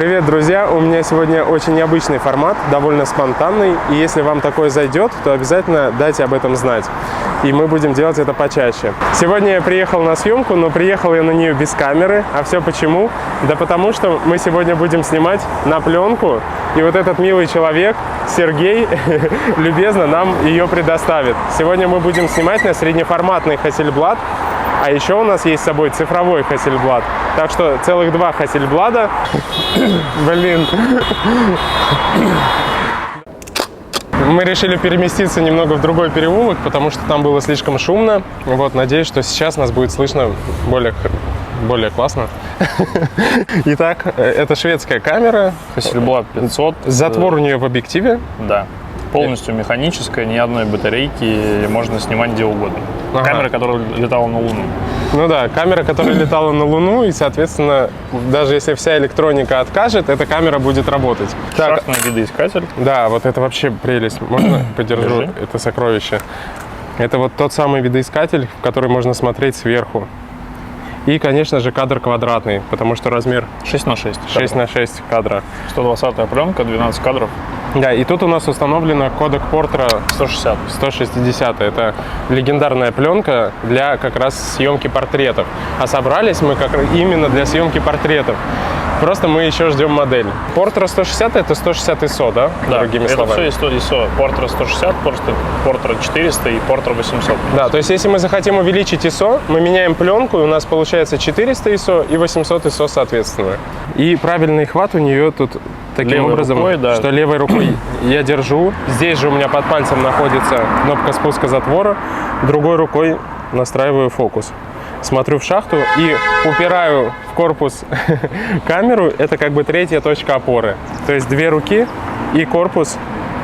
Привет, друзья! У меня сегодня очень необычный формат, довольно спонтанный. И если вам такое зайдет, то обязательно дайте об этом знать. И мы будем делать это почаще. Сегодня я приехал на съемку, но приехал я на нее без камеры. А все почему? Да потому что мы сегодня будем снимать на пленку. И вот этот милый человек, Сергей, любезно нам ее предоставит. Сегодня мы будем снимать на среднеформатный Hasselblad. А еще у нас есть с собой цифровой Hasselblad. Так что целых два Hasselblad. Блин. Мы решили переместиться немного в другой переулок, потому что там было слишком шумно. Вот, надеюсь, что сейчас нас будет слышно более классно. Итак, это шведская камера. Hasselblad 500. Затвор у нее в объективе. Да. Полностью механическая, ни одной батарейки, можно снимать где угодно. Ага. Камера, которая летала на Луну. Ну да, камера, которая летала на Луну, и, соответственно, даже если вся электроника откажет, эта камера будет работать. Шахтный видоискатель. Да, вот это вообще прелесть. Можно подержу это сокровище? Это вот тот самый видоискатель, в который можно смотреть сверху. И, конечно же, кадр квадратный, потому что размер 6х6. 6х6 кадра. 120-я пленка, 12 кадров. Да, и тут у нас установлена кодек Portra 160. 160. Это легендарная пленка для как раз съемки портретов. А собрались мы как именно для съемки портретов. Просто мы еще ждем модель. Portra 160 это 160 ISO, да? Да, другими это словами. все ISO. Portra 160, Portra 400 и Portra 800. Да, то есть если мы захотим увеличить ISO, мы меняем пленку, и у нас получается 400 ISO и 800 ISO соответственно. И правильный хват у нее тут таким левой образом, рукой, да. что левой рукой я держу. Здесь же у меня под пальцем находится кнопка спуска затвора. Другой рукой настраиваю фокус. Смотрю в шахту и упираю в корпус камеру. Это как бы третья точка опоры. То есть две руки и корпус,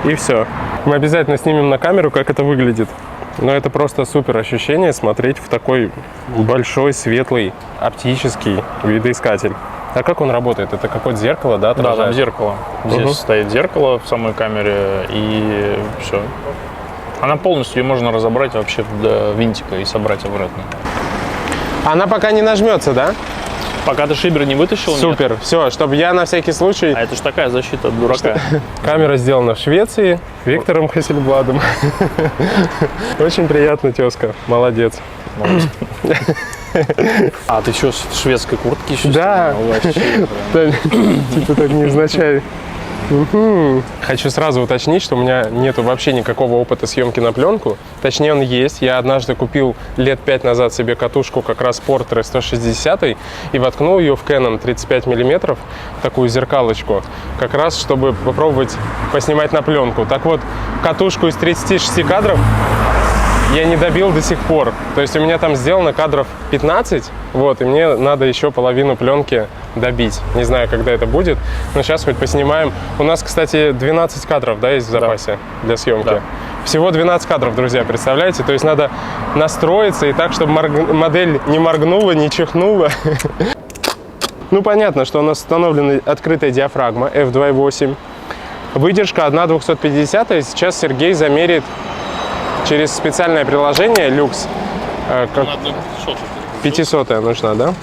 и все. Мы обязательно снимем на камеру, как это выглядит. Но это просто супер ощущение смотреть в такой большой, светлый, оптический видоискатель. А как он работает? Это какое-то зеркало, да? Да, там зеркало. Здесь стоит зеркало в самой камере, и все. Она полностью, ее можно разобрать вообще до винтика и собрать обратно. Она пока не нажмется, да? Пока ты шибер не вытащил. Супер. Нет. Все, чтобы я на всякий случай... А это ж такая защита от дурака. Камера сделана в Швеции Виктором Hasselblad'ом. Очень приятно, тезка. Молодец. А ты что, в шведской куртке еще? Да. Типа так невзначай. Хочу сразу уточнить, что у меня нету вообще никакого опыта съемки на пленку. Точнее, он есть. Я однажды купил лет 5 назад себе катушку как раз Portra 160 и воткнул ее в Canon 35 мм, такую зеркалочку, как раз чтобы попробовать поснимать на пленку. Так вот, катушку из 36 кадров я не добил до сих пор. То есть у меня там сделано кадров 15, вот, и мне надо еще половину пленки добить. Не знаю, когда это будет, но сейчас хоть поснимаем. У нас, кстати, 12 кадров, да, есть в запасе для съемки? Да. Всего 12 кадров, друзья, представляете? То есть надо настроиться и так, чтобы модель не моргнула, не чихнула. Ну, понятно, что у нас установлена открытая диафрагма f2.8. Выдержка 1/250, и сейчас Сергей замерит через специальное приложение Lux. 500 нужна, да?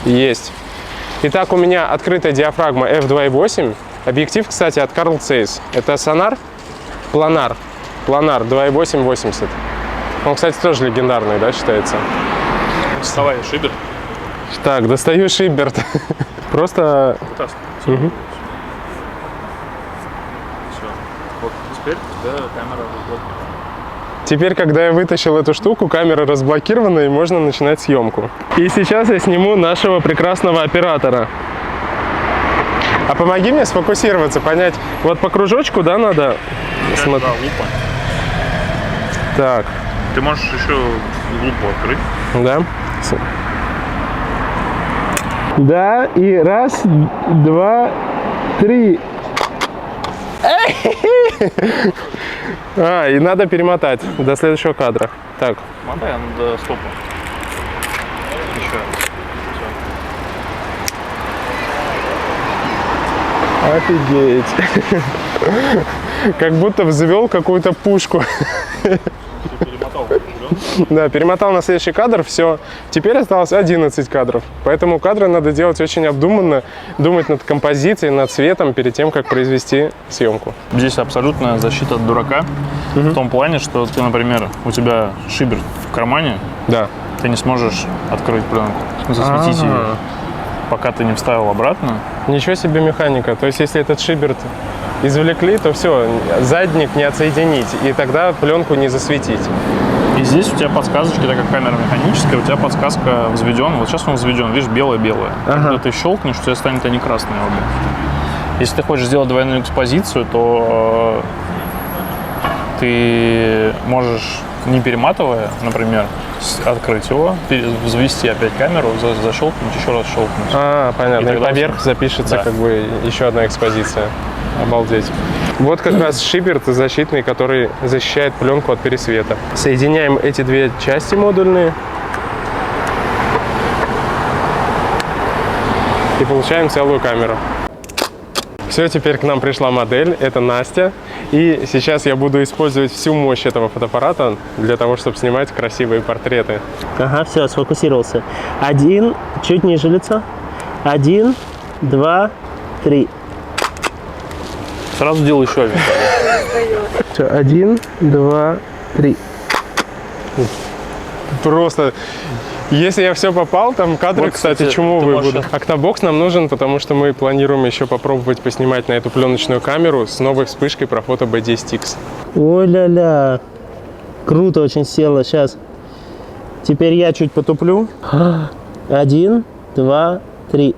Есть. Итак, у меня открытая диафрагма f2.8. Объектив, кстати, от Carl Zeiss. Это сонар Planar 2.8-80. Он, кстати, тоже легендарный, да, считается? Доставай шибер. Так, достаю шиберт. Просто... Все. Вот теперь камера разблокирована. Теперь, когда я вытащил эту штуку, камера разблокирована и можно начинать съемку. И сейчас я сниму нашего прекрасного оператора. А помоги мне сфокусироваться, понять. Вот по кружочку, да, надо? Да, лупа. Так. Ты можешь еще лупу открыть. Да? Да, и раз, два, три. И надо перемотать до следующего кадра. Так. Мотай до стопа. Еще. Офигеть. Как будто взвел какую-то пушку. Ты перемотал. Да, перемотал на следующий кадр, все. Теперь осталось 11 кадров. Поэтому кадры надо делать очень обдуманно, думать над композицией, над цветом перед тем, как произвести съемку. Здесь абсолютная защита от дурака. В том плане, что ты, например, у тебя шибер в кармане, Да. ты не сможешь открыть пленку, засветить ее, пока ты не вставил обратно. Ничего себе механика. То есть, если этот шиберт извлекли, то все, задник не отсоединить, и тогда пленку не засветить. И здесь у тебя подсказочки, так как камера механическая, у тебя подсказка взведен. Вот сейчас он взведен, видишь, белое-белое. Когда ты щелкнешь, у тебя станет они красные оба. Если ты хочешь сделать двойную экспозицию, то ты можешь, не перематывая, например, открыть его, взвести опять камеру, защелкнуть, еще раз щелкнуть. Понятно. И тогда поверх запишется Да. как бы еще одна экспозиция. Обалдеть. Вот как раз шиберт защитный, который защищает пленку от пересвета. Соединяем эти две части модульные. И получаем целую камеру. Все, теперь к нам пришла модель, это Настя. И сейчас я буду использовать всю мощь этого фотоаппарата для того, чтобы снимать красивые портреты. Ага, все, сфокусировался. 1, чуть ниже лицо. 1, 2, 3. Сразу делай еще один. Все, 1, 2, 3. Просто, если я все попал, там кадры, Вот, кстати, ты чумовые можешь- будут. Октобокс нам нужен, потому что мы планируем еще попробовать поснимать на эту пленочную камеру с новой вспышкой про фото B10X. Ой-ля-ля. Круто очень село. Сейчас. Теперь я чуть потуплю. 1, 2, 3.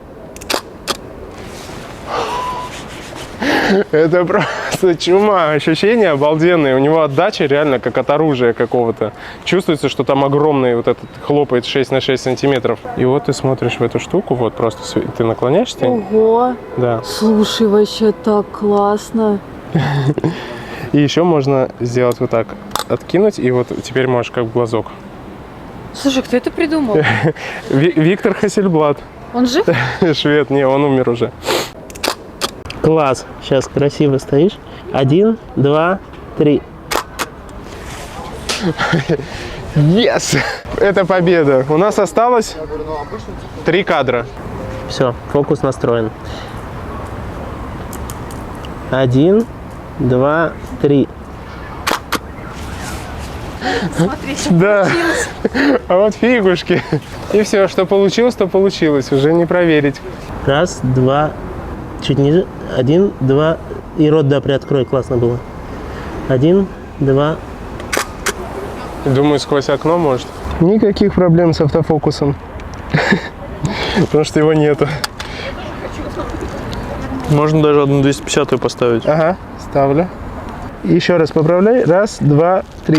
Это просто чума, ощущения обалденные. У него отдача реально как от оружия какого-то. Чувствуется, что там огромный вот этот хлопает 6 на 6 сантиметров. И вот ты смотришь в эту штуку, вот просто ты наклоняешься. Ого, Да. слушай, вообще так классно. И еще можно сделать вот так, откинуть, и вот теперь можешь как в глазок. Слушай, кто это придумал? Виктор Хасельблад. Он жив? Швед, не, он умер уже. Класс. Сейчас красиво стоишь. 1, 2, 3. Yes! Это победа. У нас осталось 3 кадра. Все, фокус настроен. 1, 2, 3. Смотри, что Да. получилось. А вот фигушки. И все, что получилось, то получилось. Уже не проверить. Раз, два. Чуть ниже. 1, 2. И рот, да, приоткрой. Классно было. 1, 2. Думаю, сквозь окно может. Никаких проблем с автофокусом. Потому что его нету. Можно даже одну 250-ю поставить. Ага, ставлю. Еще раз поправляй. Раз, два, 3.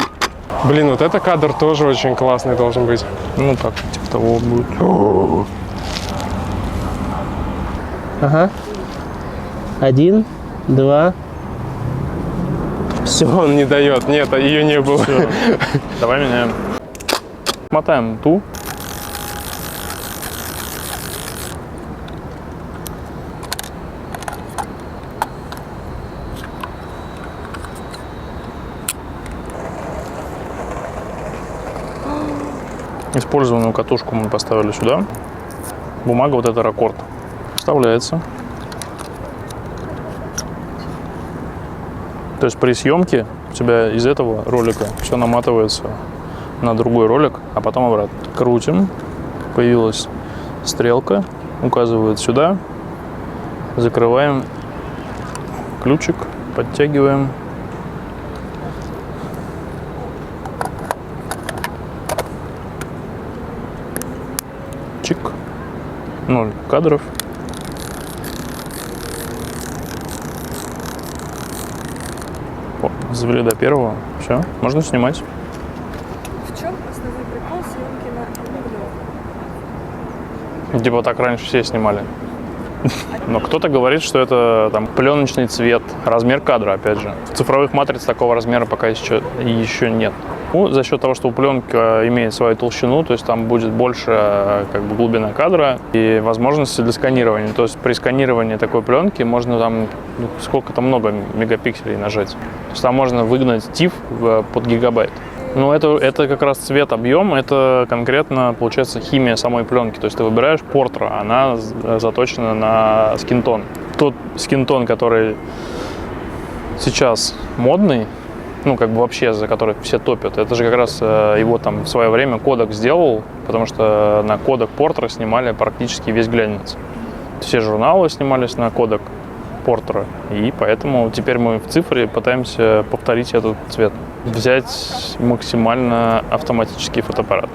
Блин, вот этот кадр тоже очень классный должен быть. Ну так, типа того будет. Ага. 1, 2. Все, он не дает. Нет, ее не было. Всё. Давай меняем. Мотаем ту. Использованную катушку мы поставили сюда. Бумага вот эта ракорд. Вставляется. То есть при съемке у тебя из этого ролика все наматывается на другой ролик, а потом обратно. Крутим. Появилась стрелка. Указывает сюда. Закрываем ключик. Подтягиваем. Чик. 0 кадров. О, завели до первого. Все, можно снимать. В чем основной прикол съемки на видео? Типа так раньше все снимали. Но кто-то говорит, что это там пленочный цвет, размер кадра, опять же. Цифровых матриц такого размера пока еще нет. Ну, за счет того, что пленка имеет свою толщину, то есть там будет больше как бы глубина кадра и возможности для сканирования. То есть при сканировании такой пленки можно там сколько-то много мегапикселей нажать. То есть там можно выгнать TIFF под гигабайт. Ну, это как раз цвет, объем, это конкретно, получается, химия самой пленки. То есть ты выбираешь Portra, она заточена на скинтон. Тот скинтон, который сейчас модный, ну, как бы вообще, за который все топят, это же как раз его там в свое время Kodak сделал, потому что на Kodak Portra снимали практически весь глянец. Все журналы снимались на Kodak Portra, и поэтому теперь мы в цифре пытаемся повторить этот цвет. Взять максимально автоматический фотоаппарат,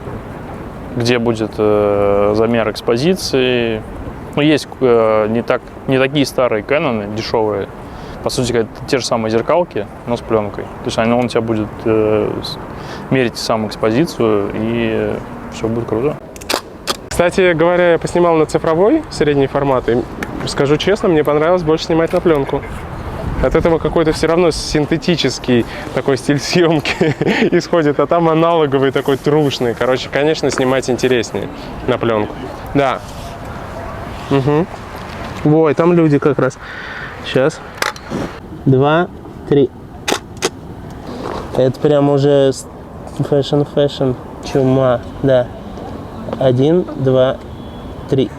где будет замер экспозиции. Ну, есть не такие старые Canon, дешевые, по сути, как те же самые зеркалки, но с пленкой. То есть он у тебя будет мерить сам экспозицию, и все будет круто. Кстати говоря, я поснимал на цифровой средний формат, и скажу честно, мне понравилось больше снимать на пленку. От этого какой-то все равно синтетический такой стиль съемки исходит, а там аналоговый такой трушный. Короче, конечно, снимать интереснее на пленку. Да. Угу. Ой, там люди как раз. Сейчас. 2, 3. Это прям уже фэшн. Чума, да. 1, 2, 3.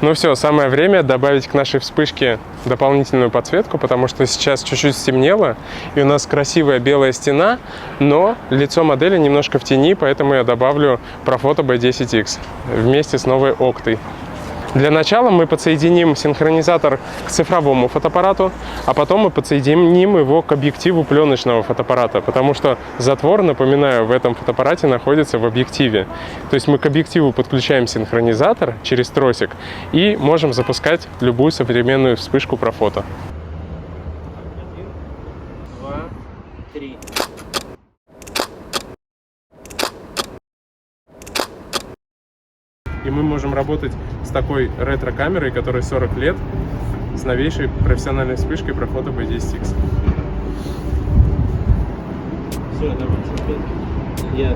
Ну все, самое время добавить к нашей вспышке дополнительную подсветку, потому что сейчас чуть-чуть стемнело, и у нас красивая белая стена, но лицо модели немножко в тени, поэтому я добавлю Profoto B10X вместе с новой октой. Для начала мы подсоединим синхронизатор к цифровому фотоаппарату, а потом мы подсоединим его к объективу пленочного фотоаппарата, потому что затвор, напоминаю, в этом фотоаппарате находится в объективе. То есть мы к объективу подключаем синхронизатор через тросик и можем запускать любую современную вспышку Profoto. 1, 2, 3. И мы можем работать с такой ретро-камерой, которой 40 лет, с новейшей профессиональной вспышкой Profoto B10X. Все, давай, салфетки. Я